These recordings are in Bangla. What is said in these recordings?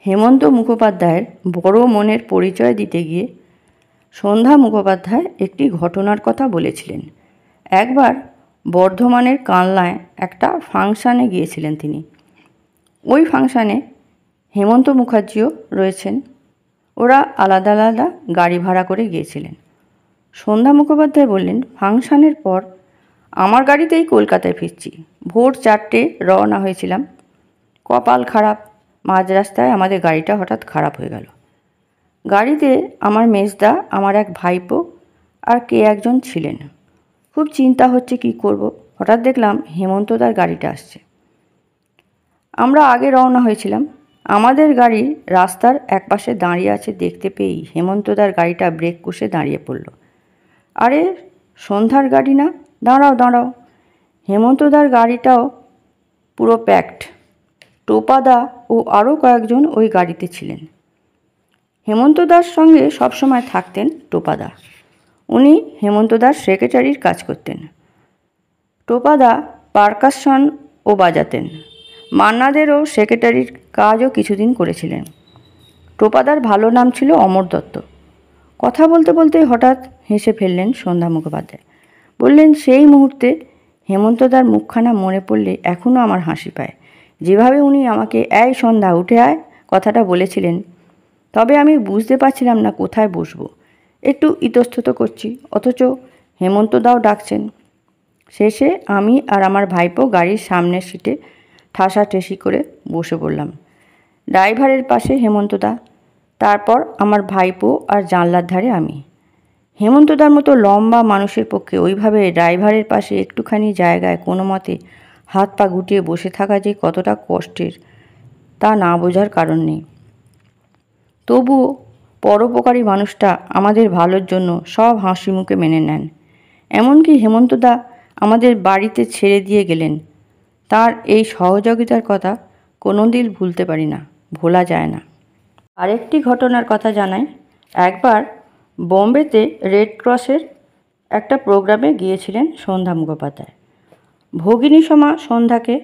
হেমন্ত মুখোপাধ্যায়ের বড় মনের পরিচয় দিতে গিয়ে সন্ধ্যা মুখোপাধ্যায় একটি ঘটনার কথা বলেছিলেন। একবার বর্ধমানের কানলায় একটা ফাংশানে গিয়েছিলেন তিনি। ওই ফাংশানে হেমন্ত মুখার্জিও রয়েছেন। ওরা আলাদা আলাদা গাড়ি ভাড়া করে গিয়েছিলেন। সন্ধ্যা মুখোপাধ্যায় বললেন, ফাংশানের পর আমার গাড়িতেই কলকাতায় ফিরছি। ভোর 4টে রওনা হয়েছিলাম। কপাল খারাপ, মাঝ রাস্তায় আমাদের গাড়িটা হঠাৎ খারাপ হয়ে গেল। গাড়িতে আমার মেজদা, আমার এক ভাইপো আর কে একজন ছিলেন। খুব চিন্তা হচ্ছে কি করব। হঠাৎ দেখলাম হেমন্তদার গাড়িটা আসছে। আমরা আগে রওনা হয়েছিলাম। আমাদের গাড়ি রাস্তার একপাশে দাঁড়িয়ে আছে দেখতে পেয়েই হেমন্তদার গাড়িটা ব্রেক কষে দাঁড়িয়ে পড়ল। আরে সন্ধ্যার গাড়ি না, দাঁড়াও দাঁড়াও। হেমন্তদার গাড়িটাও পুরো প্যাকড। টোপাদা ও আরও কয়েকজন ওই গাড়িতে ছিলেন। হেমন্তদার সঙ্গে সবসময় থাকতেন টোপাদা। উনি হেমন্তদার সেক্রেটারির কাজ করতেন। টোপাদা পারকাশন ও বাজাতেন। মান্নাদেরও সেক্রেটারির কাজও কিছুদিন করেছিলেন। টোপাদার ভালো নাম ছিল অমর দত্ত। কথা বলতে বলতে হঠাৎ হেসে ফেললেন সন্ধ্যা মুখোপাধ্যায়। বললেন, সেই মুহূর্তে হেমন্তদার মুখখানা মনে পড়লে এখনও আমার হাসি পায়। যেভাবে উনি আমাকে এই সন্ধ্যা উঠে আয় কথাটা বলেছিলেন, তবে আমি বুঝতে পারছিলাম না কোথায় বসবো। একটু ইতস্তত করছি, অথচ হেমন্তদাও ডাকছেন। শেষে আমি আর আমার ভাইপো গাড়ির সামনের সিটে ঠাসাঠেসি করে বসে পড়লাম। ড্রাইভারের পাশে হেমন্তদা, তারপর আমার ভাইপো আর জানলার ধারে আমি। হেমন্তদার মতো লম্বা মানুষের পক্ষে ওইভাবে ড্রাইভারের পাশে একটুখানি জায়গায় কোনো মতে হাত পা গুটিয়ে বসে থাকা যে কতটা কষ্টের তা না বোঝার কারণ নেই। তবুও পরোপকারী মানুষটা আমাদের ভালোর জন্য সব হাসি মুখে মেনে নেন। এমনকি হেমন্তদা আমাদের বাড়িতে ছেড়ে দিয়ে গেলেন। তার এই সহযোগিতার কথা কোনোদিন ভুলতে পারি না, ভোলা যায় না। আরেকটি ঘটনার কথা জানাই। একবার বোম্বেতে রেড ক্রসের একটা প্রোগ্রামে গিয়েছিলেন সন্ধ্যা মুখোপাধ্যায়। ভগিনী সোমা সন্ধ্যাকে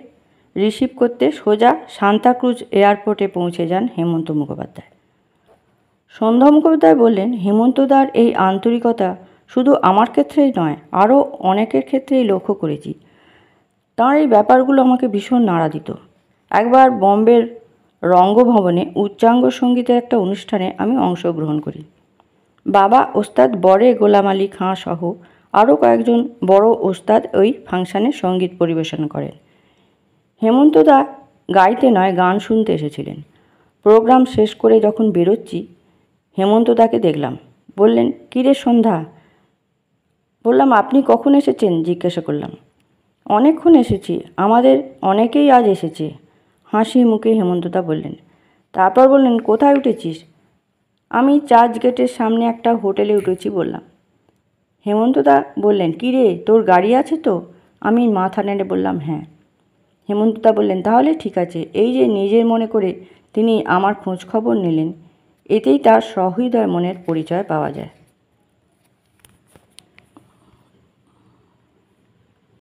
রিসিভ করতে সোজা সান্তাক্রুজ এয়ারপোর্টে পৌঁছে যান হেমন্ত মুখোপাধ্যায়। সন্ধ্যা মুখোপাধ্যায় বললেন, হেমন্তদার এই আন্তরিকতা শুধু আমার ক্ষেত্রেই নয়, আরও অনেকের ক্ষেত্রেই লক্ষ্য করেছি। তাঁর এই ব্যাপারগুলো আমাকে ভীষণ নাড়া দিত। একবার বম্বের রঙ্গভবনে উচ্চাঙ্গ সঙ্গীতের একটা অনুষ্ঠানে আমি অংশগ্রহণ করি। বাবা ওস্তাদ বরে গোলাম আলী খাঁ সহ আরও কয়েকজন বড় ওস্তাদ ওই ফাংশানে সঙ্গীত পরিবেশন করেন। হেমন্তদা গাইতে নয়, গান শুনতে এসেছিলেন। প্রোগ্রাম শেষ করে যখন বেরোচ্ছি, হেমন্তদাকে দেখলাম। বললেন, কিরে সন্ধ্যা? বললাম, আপনি কখন এসেছেন? জিজ্ঞাসা করলাম। অনেকক্ষণ এসেছি, আমাদের অনেকেই আজ এসেছে, হাসি মুখে হেমন্তদা বললেন। তারপর বললেন, কোথায় উঠেছিস? আমি চার্চ গেটের সামনে একটা হোটেলে উঠেছি বললাম। হেমন্তদা বললেন, কিরে তোর গাড়ি আছে তো? আমি মাথা নেড়ে বললাম, হ্যাঁ। হেমন্তদা বললেন, তাহলে ঠিক আছে। এই যে নিজের মনে করে তিনি আমার খোঁজ খবর নিলেন, এতেই তার সহৃদয় মনের পরিচয় পাওয়া যায়।